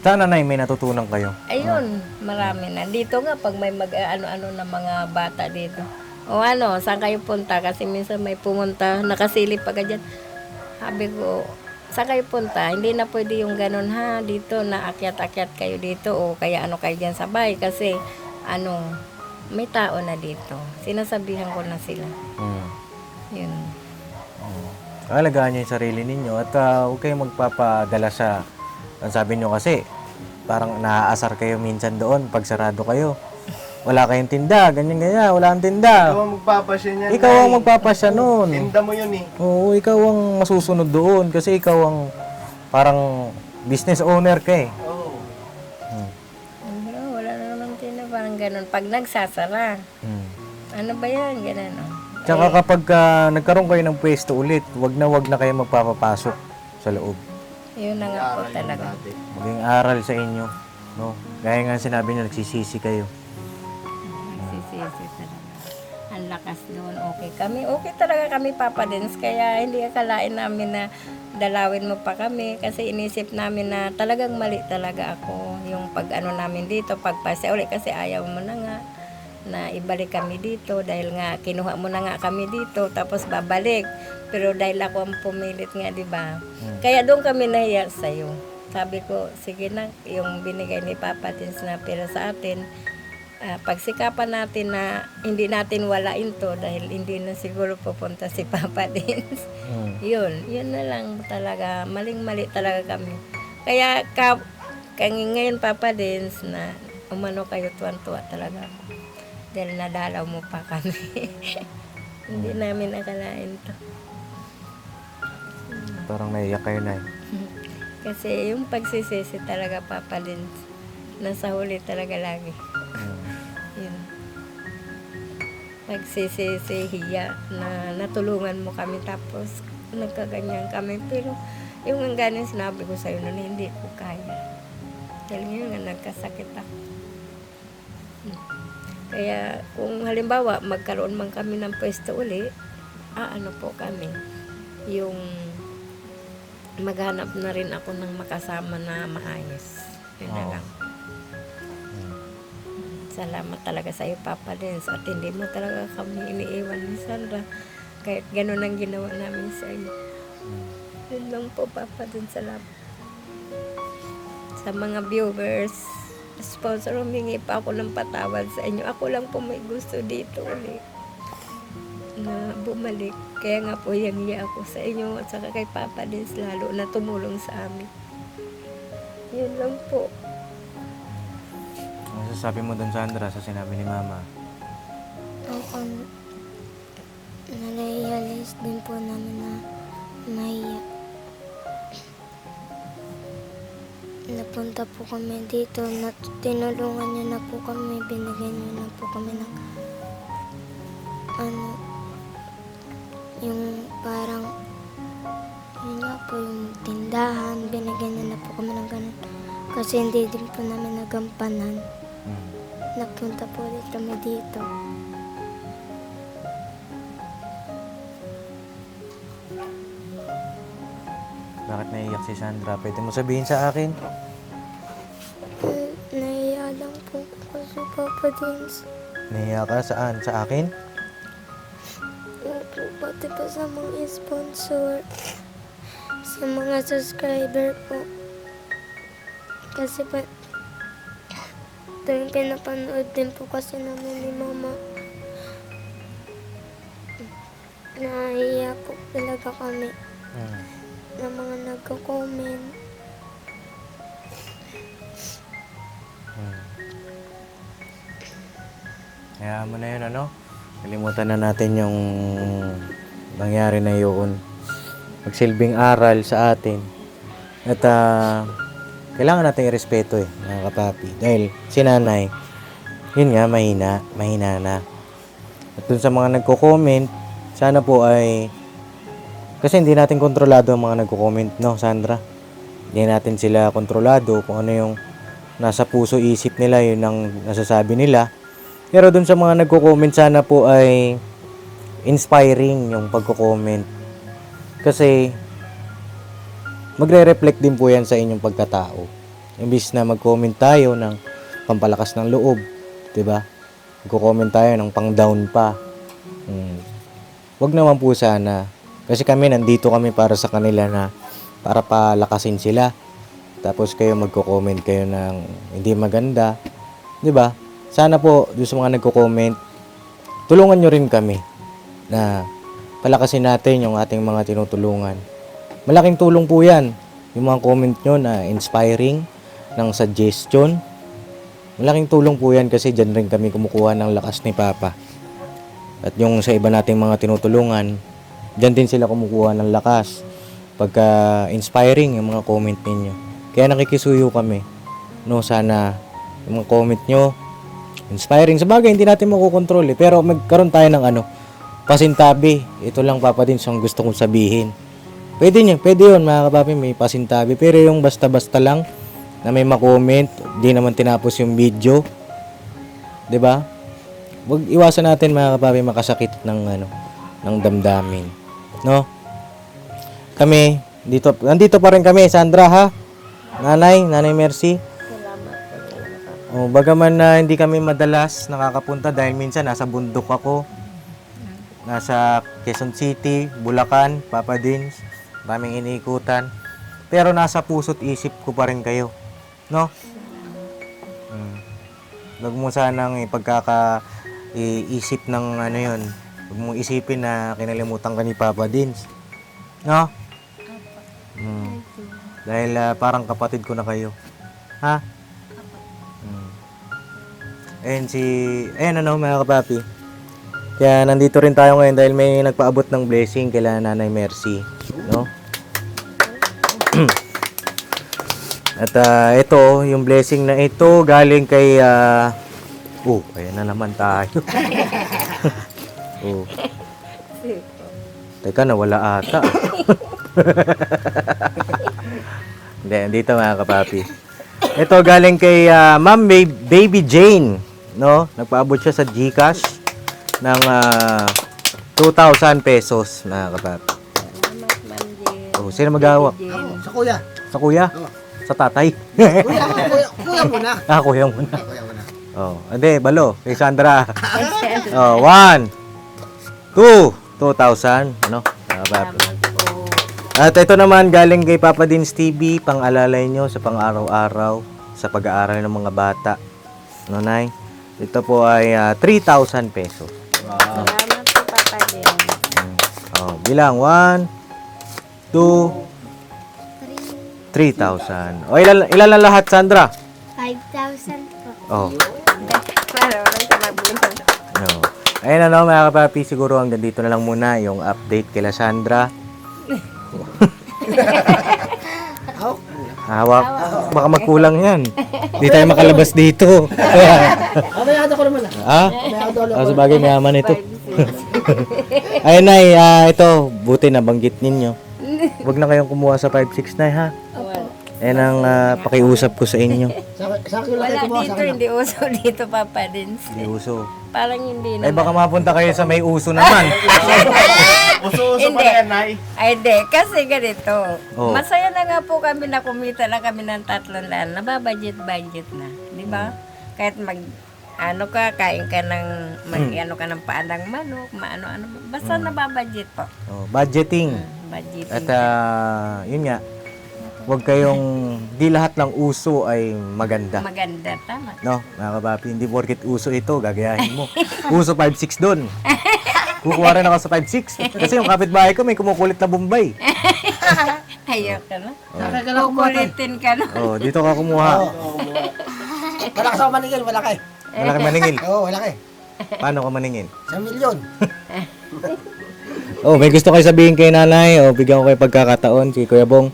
Sana, Nay, may natutunan kayo. Ayun, marami na. Dito nga, pag may mag-ano-ano na mga bata dito. O ano, saan kayo punta? Kasi minsan may pumunta, nakasilip pa ka dyan. Sabi ko, saan kayo punta? Hindi na pwede yung ganun ha, dito na akyat-akyat kayo dito o kaya ano kayo dyan sa bahay. Kasi, ano, may tao na dito. Sinasabihan ko na sila. Mm. Yun. Alagaan nyo yung sarili ninyo at huwag kayong magpapadala sa, ang sabi nyo kasi, parang naaasar kayo minsan doon pag sarado kayo. Wala kayong tinda, ganyan-ganyan, wala kang tinda. Ikaw ang magpapasya niyan. Ikaw ang magpapasya noon. Tinda mo yun eh. Oo, ikaw ang masusunod doon kasi ikaw ang parang business owner ka eh. Wala na naman tinda, parang ganun. Pag nagsasara, ano ba yan? Ganun, oh. Tsaka kapag nagkaroon kayo ng pwesto ulit, wag na kayo magpapapasok sa loob. Yun na nga po talaga. Maging aral sa inyo. No? Gaya nga sinabi niyo, nagsisisi kayo. Nagsisisi talaga. Ang lakas noon, okay kami. Okay talaga kami, Papa Dens. Kaya hindi akalain namin na dalawin mo pa kami. Kasi inisip namin na talagang mali talaga ako. Yung pag ano namin dito, pagpasya ulit kasi ayaw mo na nga. na ibalik kami dito dahil nga kinuha mo na nga kami dito tapos babalik. Pero dahil ako ang pumilit nga, di ba? Kaya doon kami nahiya sa'yo. Sabi ko, sige na, yung binigay ni Papa Dins na pera sa atin, pagsikapan natin na hindi natin walain to dahil hindi na siguro pupunta si Papa Dins. Yun na lang talaga. Maling-mali talaga kami. Kaya ngayon Papa Dins na umano kayo, tuwan-tuwa talaga ako. Dahil nadalaw mo pa kami. Hindi namin akalain to. Parang naiyak kayo na. Kasi yung pagsisisi talaga, Papa Dins, nasa huli talaga lagi. Yun. Pagsisisi, hiya na natulungan mo kami tapos nagkaganyan kami. Pero yung ang galing sinabi ko sa'yo noon, hindi ko kaya. Dahil ngayon nga nagkasakit ako. Kaya kung halimbawa magkaroon man kami ng pwesto uli, ano po kami, yung maghanap na rin ako ng makasama na maayos. Yun na lang. Salamat talaga sa iyo, Papa Dins, at hindi mo talaga kami iniiwan ni Sandra. Kahit ganun ang ginawa namin sa iyo. Yun lang po, Papa Dins, salamat. Sa mga viewers, sponsor, humingi pa ako ng patawad sa inyo. Ako lang po may gusto dito ulit na bumalik. Kaya nga po hiya ako sa inyo at saka kay Papa Dins lalo na tumulong sa amin. Yun lang po. Ano sasabi mo doon, Sandra, sa sinabi ni Mama? Na-realize din po namin na mahiya. Napunta po kami dito, tinulungan niyo na po kami, binigyan niyo na po kami ng yung parang yun nga po yung tindahan, binigyan niyo na po kami ng ganun. Kasi hindi din po namin nagampanan. Napunta po ulit kami dito. Bakit naiyak si Sandra? Pwede mo sabihin sa akin? Nahiya lang po ako sa Papa Dins. Naiyak ka saan? Sa akin? Opo, pati pa sa mga sponsor, sa mga subscriber po. Kasi pa, tuwing pinapanood din po kasi namin ni Mama, nahiya po talaga kami na mga nagko-comment. Kaya mo na yun, ano? Kalimutan na natin yung nangyari na yun. Magsilbing aral sa atin. At kailangan natin irespeto mga kapapi. Dahil si nanay, yun nga, mahina na. At dun sa mga nagko-comment, sana po ay, kasi hindi natin kontrolado ang mga nagko-comment, no, Sandra? Hindi natin sila kontrolado kung ano yung nasa puso isip nila, yun ang nasasabi nila. Pero dun sa mga nagko-comment, sana po ay inspiring yung pagko-comment. Kasi magre-reflect din po yan sa inyong pagkatao. Imbis na mag-comment tayo ng pampalakas ng loob, 'di ba? Magko-comment tayo ng pang-down pa. Wag naman po sana. Kasi kami nandito kami para sa kanila na para palakasin sila. Tapos kayo magko-comment kayo ng hindi maganda, 'di ba? Sana po doon sa mga nagko-comment, tulungan nyo rin kami na palakasin natin yung ating mga tinutulungan. Malaking tulong po yan. Yung mga comment nyo na inspiring, ng suggestion. Malaking tulong po yan kasi dyan rin kami kumukuha ng lakas ni Papa. At yung sa iba nating mga tinutulungan, dyan din sila kumukuha ng lakas. Pagka inspiring yung mga comment ninyo. Kaya nakikisuyo kami. No, sana yung mga comment nyo, inspiring. Sabagay, hindi natin makukontrol pero magkaroon tayo ng pasintabi. Ito lang, Papa, din ang gusto kong sabihin. Pwede yun mga kapapi, may pasintabi. Pero yung basta-basta lang na may makomment, di naman tinapos yung video, 'di ba? Wag iwasan natin mga kapapi makasakit ng ng damdamin, no? Kami nandito pa rin kami, Sandra, ha? Nanay Mercy. Salamat po talaga, Papa Bagaman na hindi kami madalas nakakapunta dahil minsan nasa bundok ako. Nasa Quezon City, Bulacan, Papa Dins, maraming iniikutan. Pero nasa puso't isip ko pa rin kayo. No? Huwag mo sanang iisip ng ano yun. Huwag mong isipin na kinalimutan ka ni Papa Dins. No? Dahil parang kapatid ko na kayo. Ha? Ayan ano mga kapapi. Kaya nandito rin tayo ngayon dahil may nagpaabot ng blessing kila Nanay Mercy. No? At ito, yung blessing na ito galing kay ayan na naman tayo. Teka, nawala ata. Hindi, dito mga kapapi. Ito galing kay Ma'am Baby Jane, no? Nagpaabot siya sa GCash ng 2,000 pesos, mga kapapi. Salamat, Ma'am Jane. Sino mag-awak? Sa kuya. Sa kuya? Sa tatay? Kuya muna. Kuya muna. Kuya muna. Hindi, balo. Kay Sandra. 1, 2, 2,000. Ano? Mga kapapi. Salamat po. At ito naman galing kay Papa Dins TV, pang-alalay nyo sa pang-araw-araw sa pag-aaral ng mga bata. No, Nay? Ito po ay 3,000 pesos. Salamat po, Papa Jane. Bilang 1, 2, 3,000. Ilan lang lahat, Sandra? 5,000 po. Para walang sababunan. No. Ayun ano, mga kapapi, siguro hanggang dito na lang muna yung update kila Sandra. Hawak. Baka magkulang yan. Di tayo makalabas dito. Mayado ko naman. Sabagay mayaman ito. Ayun, Nay, ito, buti nabanggit ninyo. Huwag na kayong kumuha sa 5-6, Nay, ha? Yan ang pakiusap ko sa inyo. Sa akin lang Wala kayo kumuha dito, sa akin. hindi uso dito, Papa Dins. Hindi uso. Parang hindi Ay, naman. baka mapunta kayo sa may uso naman. Uso-uso pa Hindi. yan, Nay. Ay, di. Kasi ganito. Oh. Masaya na nga po kami na kumita na kami ng 300. Nababudget-budget na. Di ba? Kahit kain ka ng, ano ka ng paandang manok, maano-ano. Basta nababudget po. Budgeting. Budgeting. At yun nga, huwag kayong, di lahat ng uso ay maganda. Maganda, tama. No, mga kapapi, hindi porket uso ito, gagayahin mo. Uso 5-6 doon. Kukuha rin ako sa 5-6. Kasi yung kapitbahay ko may kumukulit na Bombay. Ayaw ka na. Kukulitin. Kukulitin ka na. Dito ka kumuha. Malakas ako maningil, malaki. Malaki maningil. Oo, malaki. Paano ka maningil? 1 milyon. May gusto kayo sabihin kay nanay. Bigyan ko kayo pagkakataon. Si Kuya Bong,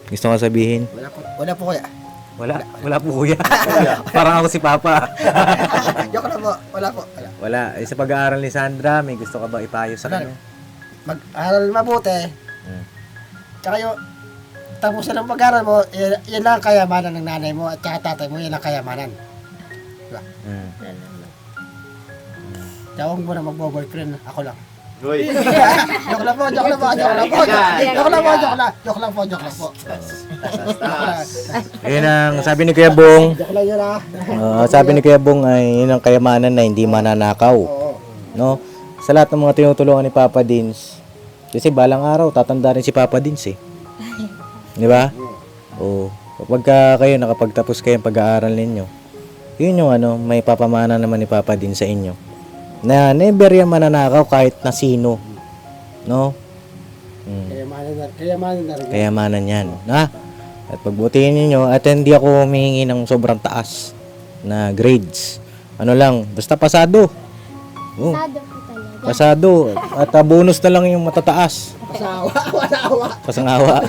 gusto ko sabihin. Wala po kuya. Wala po kuya. Parang ako si Papa. Joke na po. Wala po. Wala. Sa pag-aaral ni Sandra, may gusto ka ba ipayo sa kanya? Mag-aral mabuti. Tsaka yung tapos na ng pag-aral mo, yan lang ang kayamanan ng nanay mo at tsaka tatay mo, yan ang kayamanan. Diba? Tawag mo na mag-boyfriend, ako lang. Uy. Joke lang po. Yun ang sabi ni Kuya Bong. Joke lang yun Sabi ni Kuya Bong ay yun ang kayamanan na hindi mananakaw. No? Sa lahat ng mga tinutulungan ni Papa Dins. Kasi balang araw, tatanda rin si Papa Dins eh. Di ba? Kapag kayo nakapagtapos kayong pag-aaral ninyo, yun yung may papamana naman ni Papa Dins sa inyo. Na never yan mananakaw kahit na sino. No? Kayamanan na rin. Kayamanan yan. Na? At pagbutihin ninyo, at hindi ako humihingi ng sobrang taas na grades. Ano lang, basta pasado. Sado po talaga. Pasado. At bonus na lang yung matataas. Pasangawa.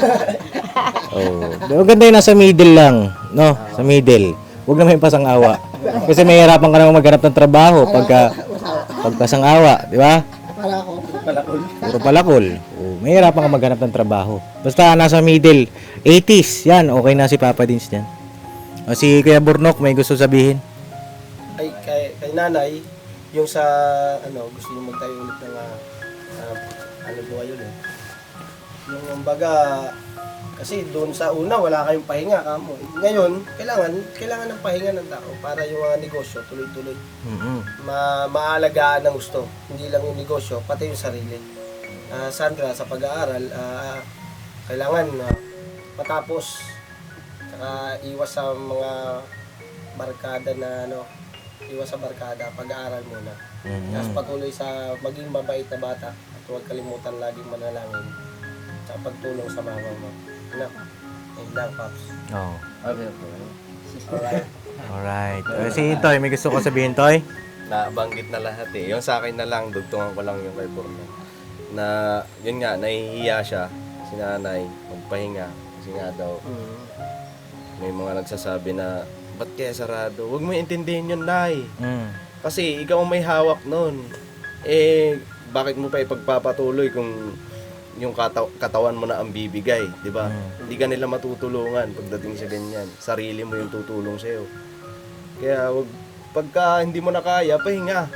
Maganda yung nasa middle lang. No? Sa middle. Huwag naman yung pasangawa. Kasi may hirapan ka naman maghanap ng trabaho pag pasangawa. Di ba? Puro palakol. May hirapan ka maghanap ng trabaho. Basta nasa middle. 80s. Yan. Okay na si Papa Dins yan. Si Kuya Burnok may gusto sabihin. Ay, kay nanay, yung sa, gusto niyo magtayo ulit ng, buhay ulit. Yung baga, Kasi doon sa una, wala kayong pahinga kamo. Ngayon, kailangan ng pahinga ng tao para yung mga negosyo tuloy-tuloy. Maalagaan ng gusto. Hindi lang yung negosyo, pati yung sarili. Sandra, sa pag-aaral, kailangan matapos. Saka iwas sa mga barkada na iwas sa barkada, pag-aaral muna. Tapos patuloy sa maging mabait na bata at huwag kalimutan laging manalangin. Saka pagtulong sa mama mo. Ayun lang, Pops. Oo. Okay po. Alright. Si Toy, may gusto ko sabihin, Toy? Nabanggit na lahat eh. Yung sa akin na lang, dugtungan ko lang yung kay Borman. Na, yun nga, nahihiya siya, si nanay, magpahinga. Kasi nga daw, may mga nagsasabi na, ba't kaya sarado? Huwag mo intindihin yun, Nay. Kasi ikaw ang may hawak nun. Bakit mo pa ipagpapatuloy kung yung katawan mo na ang bibigay, di ba? Hindi ka nila matutulungan pagdating sa ganyan. Sarili mo yung tutulong sa'yo. Kaya pagka hindi mo na kaya, pahinga.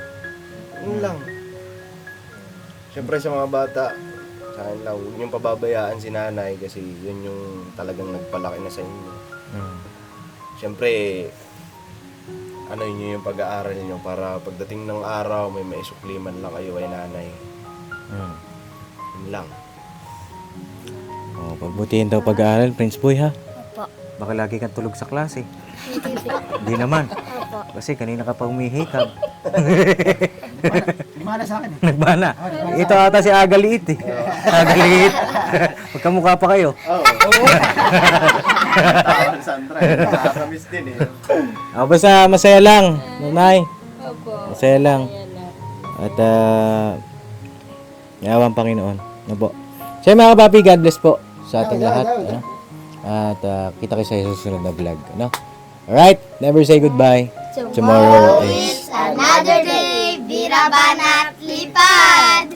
Yun lang. Siyempre sa mga bata, sa akin lang, huwag niyong pababayaan si nanay kasi yun yung talagang nagpalaki na sa inyo. Siyempre, ano yun yung pag-aaral niyo para pagdating ng araw, may maisukliman lang kayo ay nanay. Yun lang. Oh, pagbutihin daw pag-aaral, Prince Boy, ha? Opo. Baka lagi kang tulog sa klase. Hindi po. Hindi naman. Opo. Kasi kanina ka pa humihikab. Mana sa akin eh. Nagbana. Ito ata si Agaliit eh. Agaliit. Magkamukha pa kayo. Sandra, nakakamiss din eh. Basta masaya lang, nanay. Opo. Masaya lang. Ayan na. At yawang Panginoon. Ano po? So mga kapapi, God bless po sa ating lahat. Ano? At kita kayo sa susunod na vlog. Ano? Alright, never say goodbye. Tomorrow is Another day, birabanat lipad.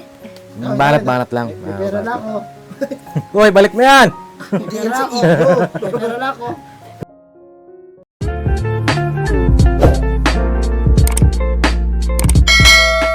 banat-banat lang. Pero na ako. Uy, balik mo yan! Pero na ako.